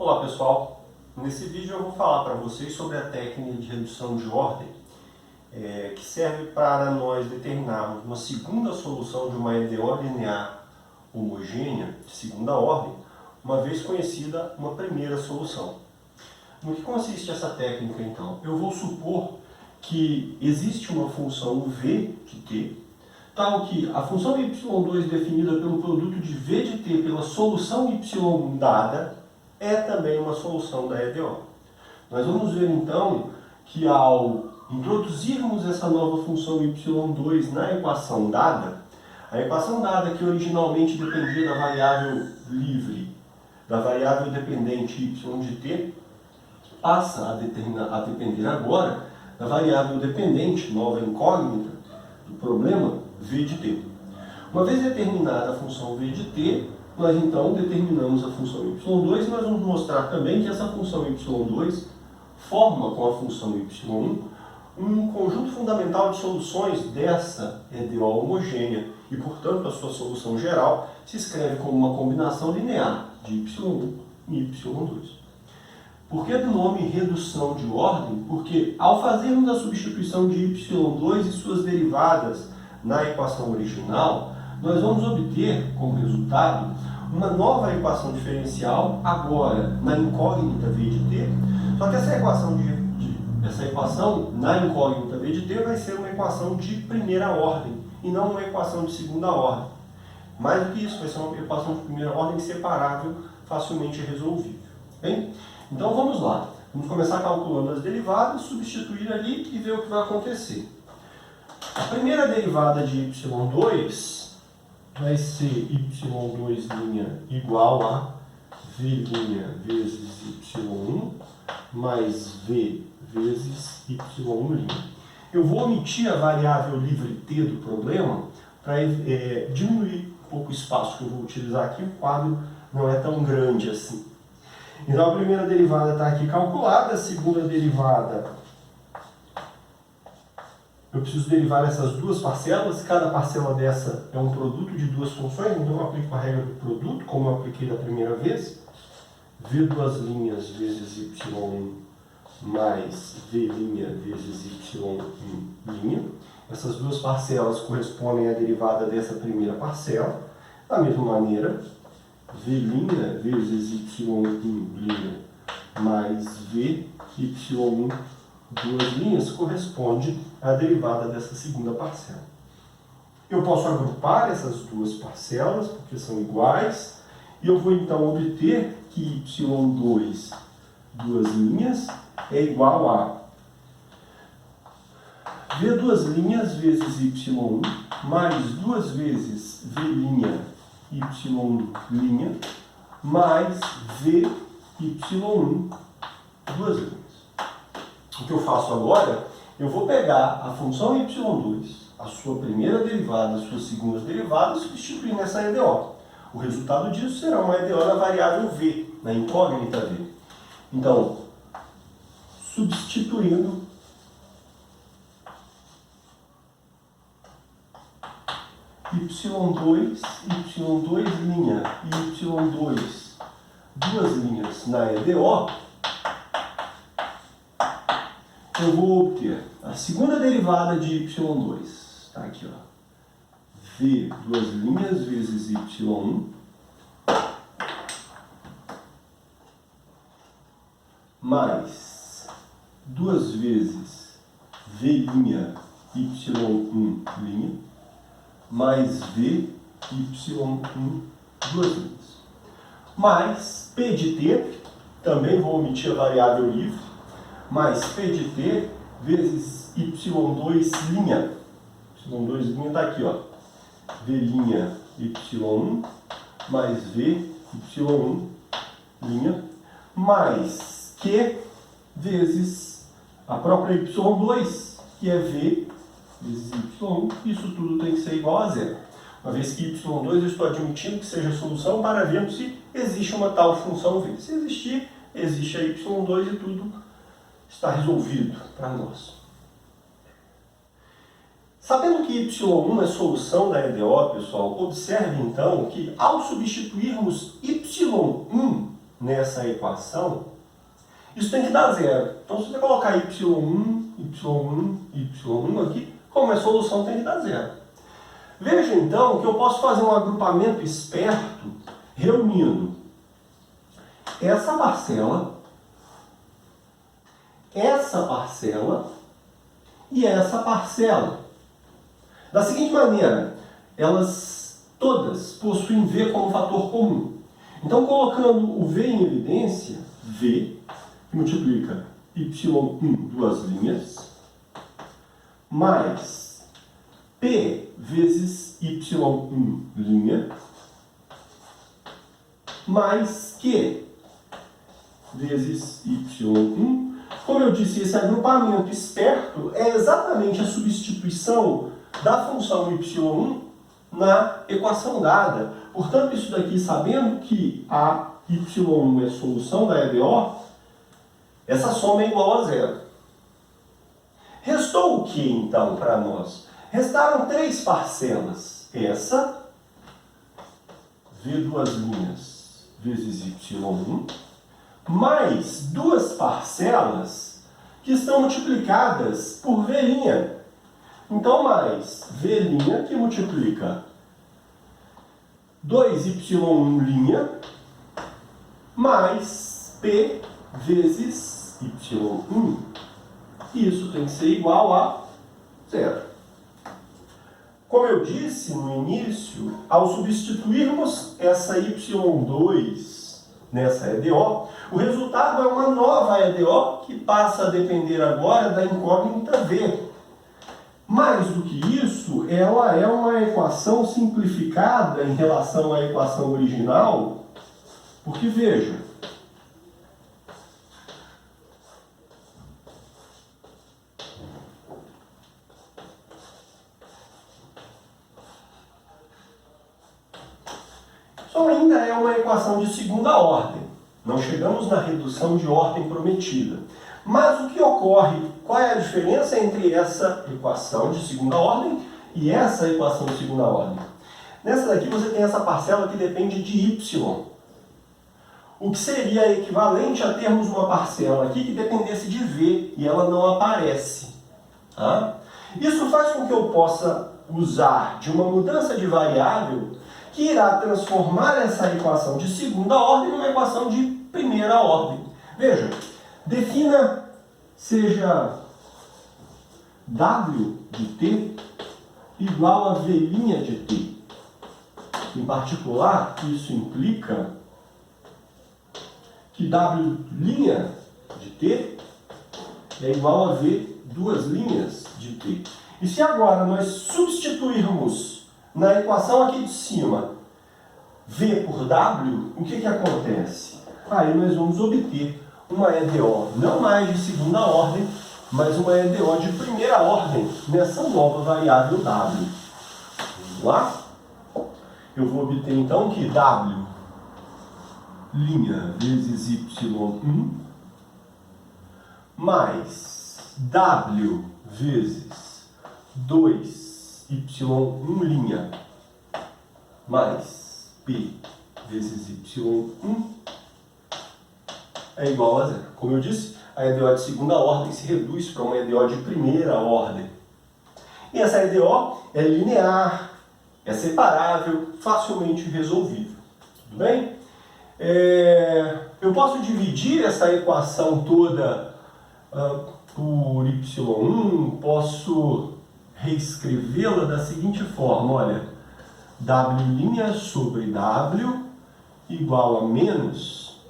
Olá pessoal, nesse vídeo eu vou falar para vocês sobre a técnica de redução de ordem que serve para nós determinarmos uma segunda solução de uma EDO linear homogênea de segunda ordem, uma vez conhecida uma primeira solução. No que consiste essa técnica então? Eu vou supor que existe uma função v de t, tal que a função y2 definida pelo produto de v de t pela solução y dada é também uma solução da EDO. Nós vamos ver então que ao introduzirmos essa nova função y2 na equação dada, a equação dada que originalmente dependia da variável livre, da variável dependente y de t, passa a depender agora da variável dependente, nova incógnita, do problema v de t. Uma vez determinada a função v de t, nós então determinamos a função y2 e nós vamos mostrar também que essa função y2 forma com a função y1 um conjunto fundamental de soluções dessa EDO homogênea e, portanto, a sua solução geral se escreve como uma combinação linear de y1 e y2. Por que do nome redução de ordem? Porque ao fazermos a substituição de y2 e suas derivadas na equação original, nós vamos obter como resultado uma nova equação diferencial, agora na incógnita v de t, só que essa equação na incógnita v de t vai ser uma equação de primeira ordem e não uma equação de segunda ordem. Mais do que isso, vai ser uma equação de primeira ordem separável, facilmente resolvível. Bem? Então vamos lá. Vamos começar calculando as derivadas, substituir ali e ver o que vai acontecer. A primeira derivada de y2 vai ser y2' igual a v' vezes y1 mais v vezes y1'. Eu vou omitir a variável livre t do problema para diminuir um pouco o espaço que eu vou utilizar aqui. O quadro não é tão grande assim. Então a primeira derivada está aqui calculada, a segunda derivada eu preciso derivar essas duas parcelas, cada parcela dessa é um produto de duas funções, então eu aplico a regra do produto, como eu apliquei da primeira vez. V duas linhas vezes y1 mais v' vezes y1'. Essas duas parcelas correspondem à derivada dessa primeira parcela. Da mesma maneira, v' vezes y1' mais v, y1 duas linhas corresponde à derivada dessa segunda parcela. Eu posso agrupar essas duas parcelas, porque são iguais, e eu vou então obter que y2 duas linhas é igual a v duas linhas vezes y1 mais duas vezes v' y1' mais v y1 duas linhas. O que eu faço agora, eu vou pegar a função y2, a sua primeira derivada, a sua segunda derivada, e substituir nessa EDO. O resultado disso será uma EDO na variável v, na incógnita v. Então, substituindo y2, y2' e y2 duas linhas na EDO, eu vou obter a segunda derivada de y2. Está aqui, ó. V duas linhas vezes y1 mais duas vezes v' y1' mais v y1 duas linhas. Mais p de t, também vou omitir a variável livre, mais p de t vezes y2'. y2' está aqui, ó. v' y1 mais v y1' mais q vezes a própria y2, que é v vezes y1. Isso tudo tem que ser igual a zero. Uma vez que y2 eu estou admitindo que seja a solução para vermos se existe uma tal função v. Se existir, existe a y2 e tudo está resolvido para nós. Sabendo que y1 é solução da EDO, pessoal, observe então que ao substituirmos y1 nessa equação, isso tem que dar zero. Então, se você colocar y1, y1, y1 aqui, como é solução, tem que dar zero. Veja, então, que eu posso fazer um agrupamento esperto reunindo essa parcela e essa parcela. Da seguinte maneira, elas todas possuem V como fator comum. Então, colocando o V em evidência, V, que multiplica y1, duas linhas, mais P vezes y1, linha, mais Q vezes y1. Como eu disse, esse agrupamento esperto é exatamente a substituição da função y1 na equação dada. Portanto, isso daqui, sabendo que a y1 é solução da EDO, essa soma é igual a zero. Restou o que, então, para nós? Restaram três parcelas. Essa, V duas linhas vezes y1, mais duas parcelas que estão multiplicadas por V'. Então, mais V' que multiplica 2y1' mais P vezes y1. Isso tem que ser igual a zero. Como eu disse no início, ao substituirmos essa y2 nessa EDO, o resultado é uma nova EDO que passa a depender agora da incógnita V. Mais do que isso, ela é uma equação simplificada em relação à equação original, porque veja, isso ainda é uma equação de segunda ordem. Não chegamos na redução de ordem prometida. Mas o que ocorre? Qual é a diferença entre essa equação de segunda ordem e essa equação de segunda ordem? Nessa daqui você tem essa parcela que depende de y. O que seria equivalente a termos uma parcela aqui que dependesse de v e ela não aparece. Tá? Isso faz com que eu possa usar de uma mudança de variável que irá transformar essa equação de segunda ordem numa equação de primeira ordem. Veja, defina, seja W de t igual a V' de t. Em particular, isso implica que W' de t é igual a V duas linhas de t. E se agora nós substituirmos na equação aqui de cima V por W, o que acontece? Aí nós vamos obter uma EDO não mais de segunda ordem, mas uma EDO de primeira ordem nessa nova variável W. Vamos lá? Eu vou obter então que W' vezes y1 mais W vezes 2y1' mais P vezes y1 é igual a zero. Como eu disse, a EDO de segunda ordem se reduz para uma EDO de primeira ordem. E essa EDO é linear, é separável, facilmente resolvível. Tudo bem? Eu posso dividir essa equação toda por y1, posso reescrevê-la da seguinte forma, olha, W' sobre W igual a menos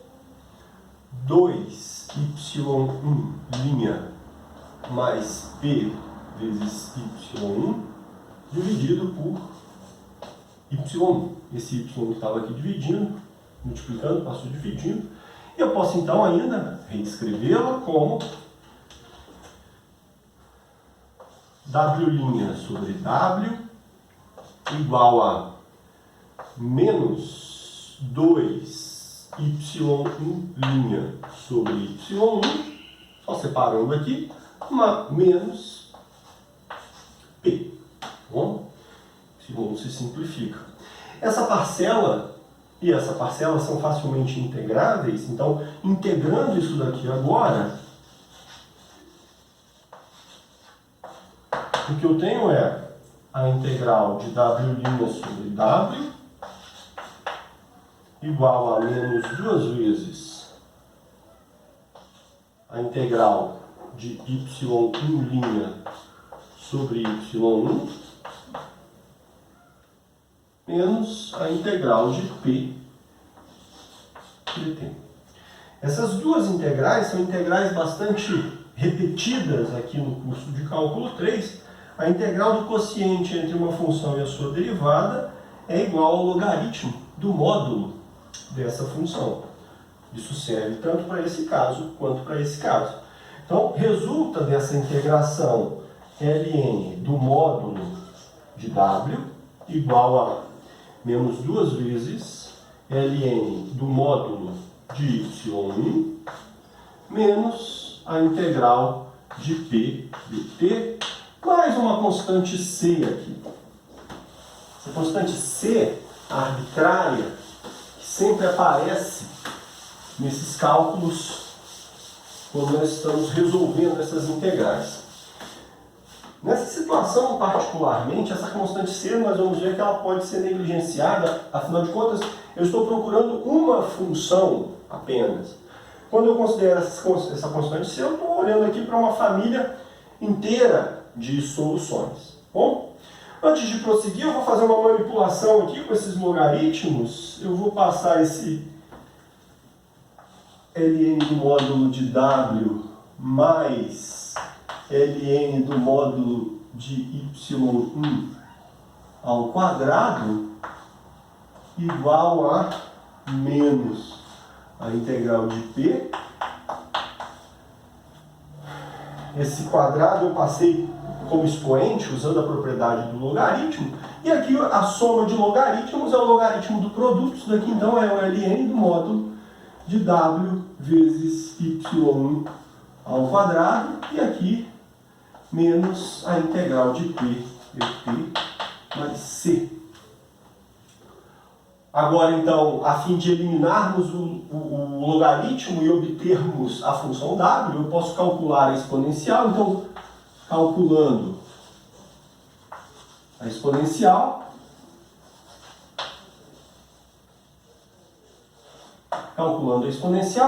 2y1' mais P vezes y1 dividido por y1. Esse y que estava aqui dividindo, multiplicando, passou dividindo. E eu posso então ainda reescrevê-la como W' sobre W igual a menos 2y1' sobre y1, só separando aqui, uma menos P. Bom, y1 se simplifica. Essa parcela e essa parcela são facilmente integráveis, então, integrando isso daqui agora, o que eu tenho é a integral de W' sobre W igual a menos 2 vezes a integral de y1' sobre y1 menos a integral de p dt. Essas duas integrais são integrais bastante repetidas aqui no curso de cálculo 3. A integral do quociente entre uma função e a sua derivada é igual ao logaritmo do módulo dessa função. Isso serve tanto para esse caso quanto para esse caso. Então, resulta dessa integração ln do módulo de w igual a menos 2 vezes ln do módulo de y1 menos a integral de p dt mais uma constante c aqui. Essa constante c arbitrária que sempre aparece nesses cálculos quando nós estamos resolvendo essas integrais. Nessa situação particularmente, essa constante c, nós vamos ver que ela pode ser negligenciada, afinal de contas, eu estou procurando uma função apenas. Quando eu considero essa constante c, eu estou olhando aqui para uma família inteira de soluções. Bom, antes de prosseguir, eu vou fazer uma manipulação aqui com esses logaritmos. Eu vou passar esse ln do módulo de w mais ln do módulo de y1 ao quadrado igual a menos a integral de p. Esse quadrado eu passei como expoente, usando a propriedade do logaritmo, e aqui a soma de logaritmos é o logaritmo do produto. Isso daqui então é o ln do módulo de w vezes y1 ao quadrado, e aqui menos a integral de p dt mais c. Agora, então, a fim de eliminarmos o logaritmo e obtermos a função w, eu posso calcular a exponencial. Então, calculando a exponencial,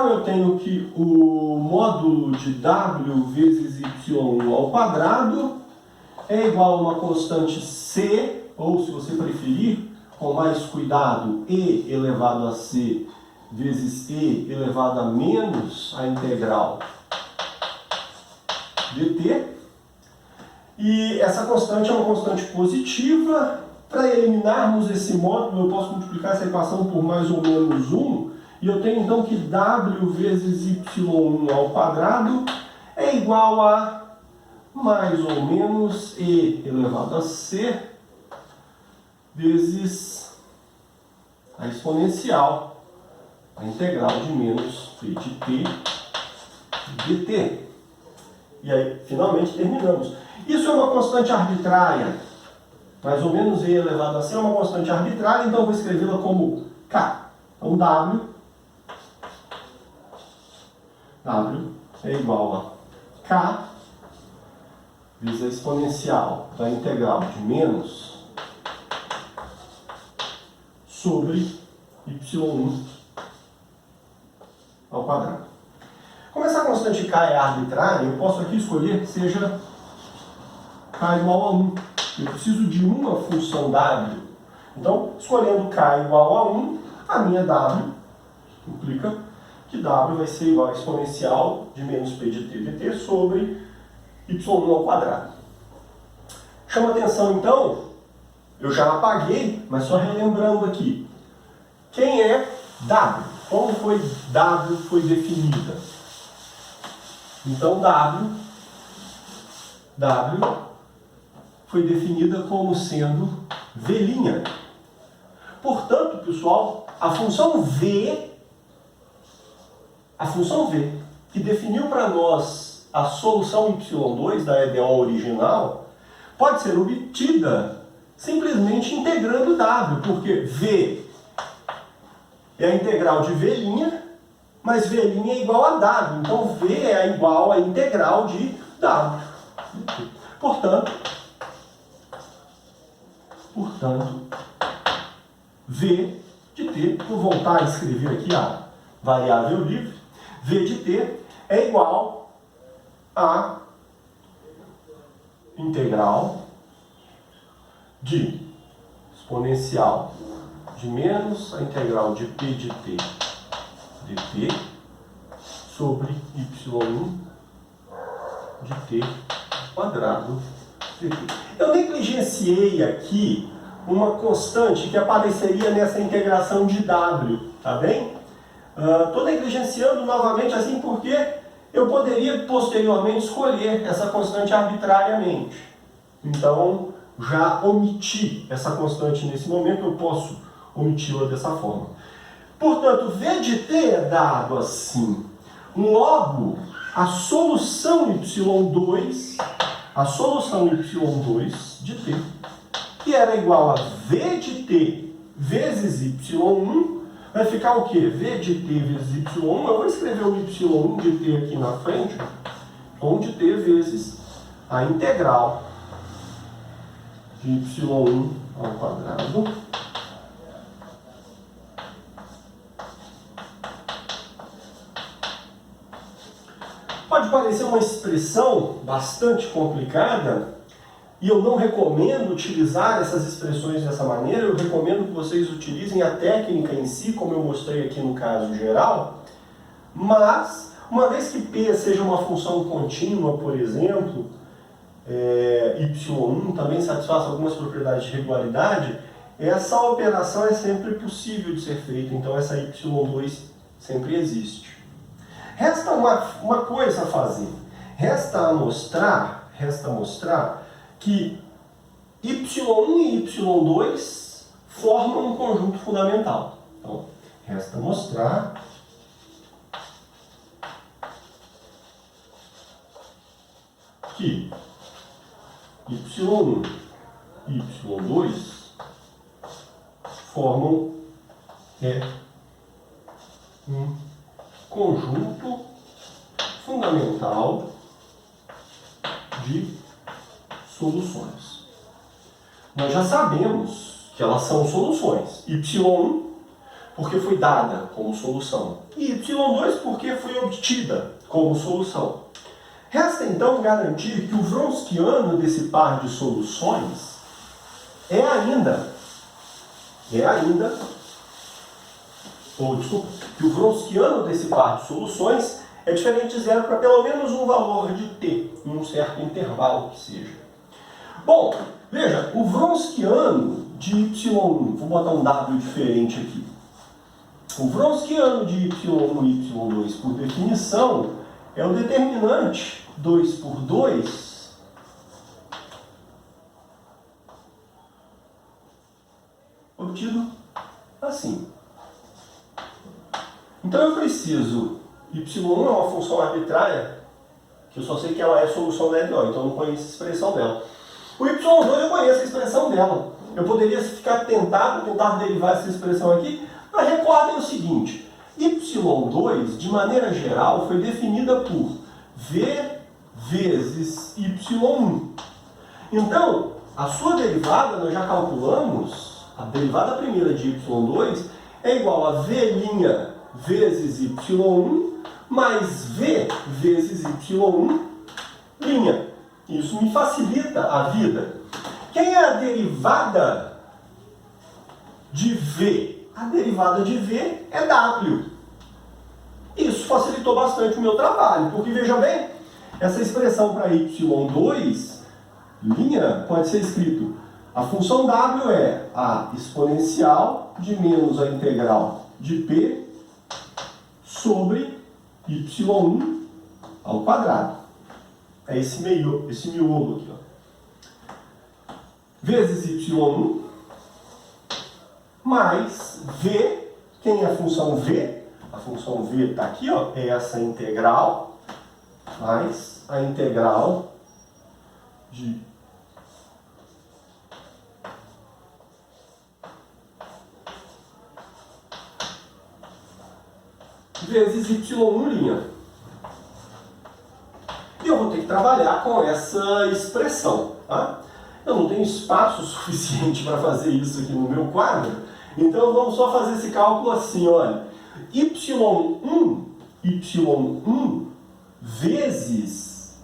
eu tenho que o módulo de w vezes y1 ao quadrado é igual a uma constante c, ou se você preferir, com mais cuidado, e elevado a c vezes e elevado a menos a integral dt. E essa constante é uma constante positiva. Para eliminarmos esse módulo, eu posso multiplicar essa equação por mais ou menos 1, e eu tenho então que w vezes y1 ao quadrado é igual a mais ou menos e elevado a c vezes a exponencial, a integral de menos p de t dt. E aí, finalmente, terminamos. Isso é uma constante arbitrária. Mais ou menos e elevado a c é uma constante arbitrária, então eu vou escrevê-la como k. Então, w é igual a k vezes a exponencial da integral de menos sobre y1 ao quadrado. Como essa constante k é arbitrária, eu posso aqui escolher que seja k igual a 1. Eu preciso de uma função w. Então, escolhendo k igual a 1, a minha w implica que w vai ser igual a exponencial de menos p de t dt sobre y1 ao quadrado. Chama atenção, então, eu já apaguei, mas só relembrando aqui. Quem é w? Como w foi definida? Então, w foi definida como sendo v'. Portanto, pessoal, a função v, que definiu para nós a solução y2 da EDO original, pode ser obtida simplesmente integrando w, porque v é a integral de V', mas V' é igual a W. Então, V é igual à integral de W. Portanto, V de t, vou voltar a escrever aqui a variável livre, V de t é igual a integral de exponencial de menos a integral de P de t dt sobre y1 de t quadrado dt. Eu negligenciei aqui uma constante que apareceria nessa integração de w, tá bem? Estou negligenciando novamente assim porque eu poderia posteriormente escolher essa constante arbitrariamente. Então, já omiti essa constante nesse momento, eu posso omiti-la dessa forma. Portanto, V de t é dado assim. Logo, a solução y2 de t, que era igual a V de t vezes y1, vai ficar o quê? V de t vezes y1, eu vou escrever o y1 de t aqui na frente, 1 de t vezes a integral de y1 ao quadrado pode parecer uma expressão bastante complicada e eu não recomendo utilizar essas expressões dessa maneira, eu recomendo que vocês utilizem a técnica em si, como eu mostrei aqui no caso geral, mas uma vez que P seja uma função contínua, por exemplo, y1 também satisfaz algumas propriedades de regularidade, essa operação é sempre possível de ser feita, então essa y2 sempre existe. Resta uma coisa a fazer, resta mostrar que y1 e y2 formam um conjunto fundamental. Então, resta mostrar que y1 e y2 formam um conjunto fundamental de soluções. Nós já sabemos que elas são soluções. y1 porque foi dada como solução e y2 porque foi obtida como solução. Resta então garantir que o Wronskiano desse par de soluções que o Wronskiano desse par de soluções é diferente de zero para pelo menos um valor de t, em um certo intervalo que seja. Bom, veja, o Wronskiano de y1, vou botar um w diferente aqui. O Wronskiano de y1 e y2, por definição, é o determinante 2 por 2 obtido assim. Então eu preciso, y1 é uma função arbitrária, que eu só sei que ela é a solução da LO, então eu não conheço a expressão dela. O y2 eu conheço a expressão dela. Eu poderia ficar tentar derivar essa expressão aqui, mas recordem o seguinte, y2, de maneira geral, foi definida por v vezes y1. Então, a sua derivada, nós já calculamos, a derivada primeira de y2 é igual a v' vezes y1 mais v vezes y1'. Isso me facilita a vida. Quem é a derivada de v? A derivada de v é w. Isso facilitou bastante o meu trabalho, porque veja bem, essa expressão para y2' pode ser escrito, a função w é a exponencial de menos a integral de p sobre y1 ao quadrado. É esse miolo aqui, ó. Vezes y1 mais v. Quem é a função v? A função v está aqui, ó, é essa integral mais a integral de vezes y1'. E eu vou ter que trabalhar com essa expressão, tá? Eu não tenho espaço suficiente para fazer isso aqui no meu quadro, então vamos só fazer esse cálculo assim, olha. y1 vezes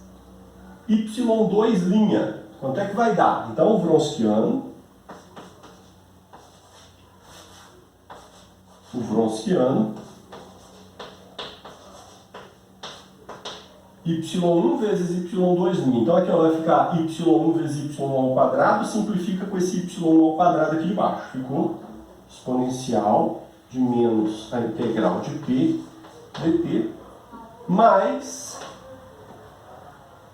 y2'. Quanto é que vai dar? Então, o Wronskiano y1 vezes y2'. Então aqui vai ficar y1 vezes y1 ao quadrado, simplifica com esse y1 ao quadrado aqui de baixo. Ficou exponencial de menos a integral de p dt, mais,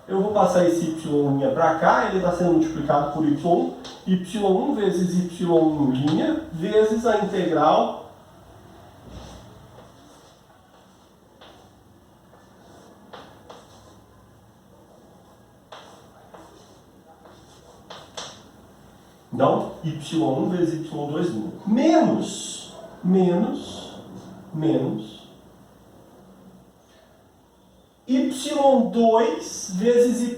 eu vou passar esse y' para cá, ele está sendo multiplicado por y1 vezes y' vezes a integral então, y1 vezes y2', menos y2 vezes y'.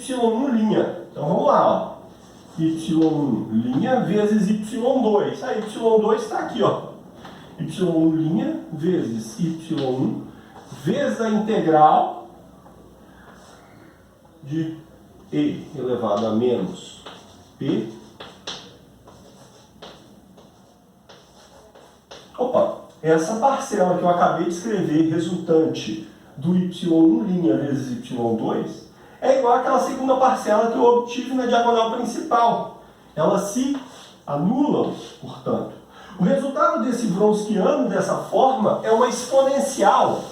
Então, vamos lá, ó. y' vezes y2. A y2 está aqui, ó. y' vezes y1 vezes a integral de e elevado a menos p. Opa, essa parcela que eu acabei de escrever, resultante do y1' vezes y2, é igual àquela segunda parcela que eu obtive na diagonal principal. Elas se anulam, portanto. O resultado desse Wronskiano, dessa forma, é uma exponencial.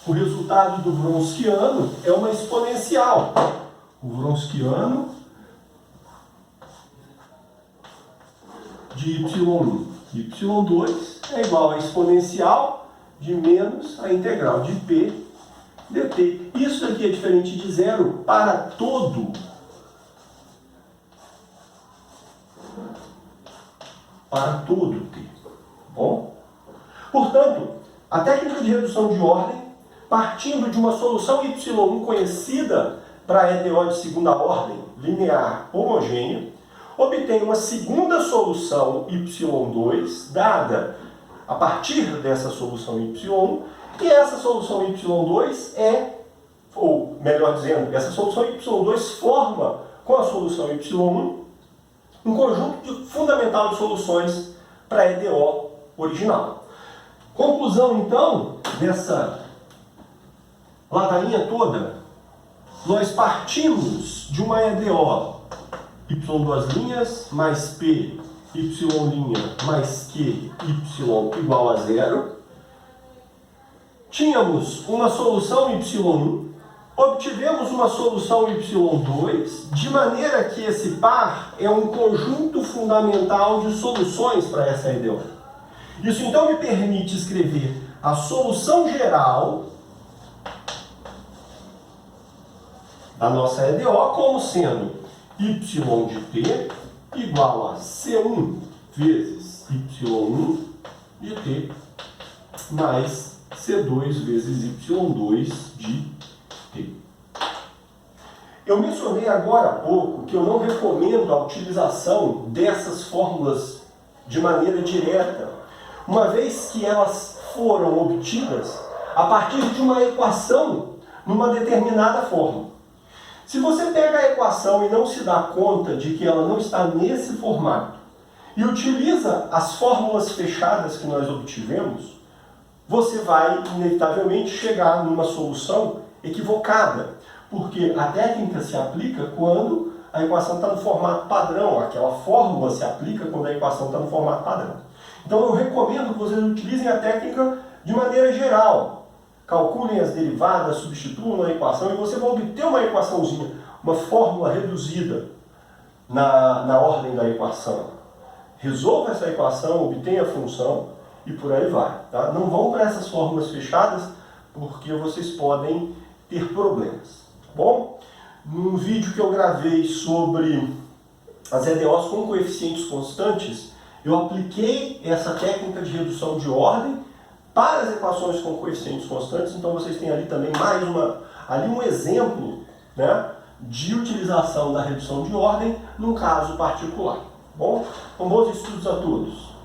O resultado do Wronskiano é uma exponencial. O Wronskiano de y1, y2 é igual a exponencial de menos a integral de p dt. Isso aqui é diferente de zero para todo t. Bom? Portanto, a técnica de redução de ordem, partindo de uma solução y1 conhecida para EDO de segunda ordem, linear homogênea, obtém uma segunda solução y2 dada a partir dessa solução y1, e essa solução y2 ou melhor dizendo, essa solução y2 forma com a solução y1 um conjunto fundamental de soluções para a EDO original. Conclusão, então, dessa ladainha toda, nós partimos de uma EDO y2' mais p, y' mais q, y igual a zero. Tínhamos uma solução y1, obtivemos uma solução y2, de maneira que esse par é um conjunto fundamental de soluções para essa EDO. Isso então me permite escrever a solução geral da nossa EDO como sendo y de t igual a C1 vezes y1 de t mais C2 vezes y2 de t. Eu mencionei agora há pouco que eu não recomendo a utilização dessas fórmulas de maneira direta, uma vez que elas foram obtidas a partir de uma equação numa determinada forma. Se você pega a equação e não se dá conta de que ela não está nesse formato e utiliza as fórmulas fechadas que nós obtivemos, você vai inevitavelmente chegar numa solução equivocada, porque a técnica se aplica quando a equação está no formato padrão, aquela fórmula se aplica quando a equação está no formato padrão. Então eu recomendo que vocês utilizem a técnica de maneira geral. Calculem as derivadas, substituam na equação e você vai obter uma equaçãozinha, uma fórmula reduzida na ordem da equação. Resolva essa equação, obtenha a função e por aí vai. Tá? Não vão para essas fórmulas fechadas porque vocês podem ter problemas. Bom, num vídeo que eu gravei sobre as EDOs com coeficientes constantes, eu apliquei essa técnica de redução de ordem para as equações com coeficientes constantes, então vocês têm ali também um exemplo, né, de utilização da redução de ordem num caso particular. Bom, bons estudos a todos.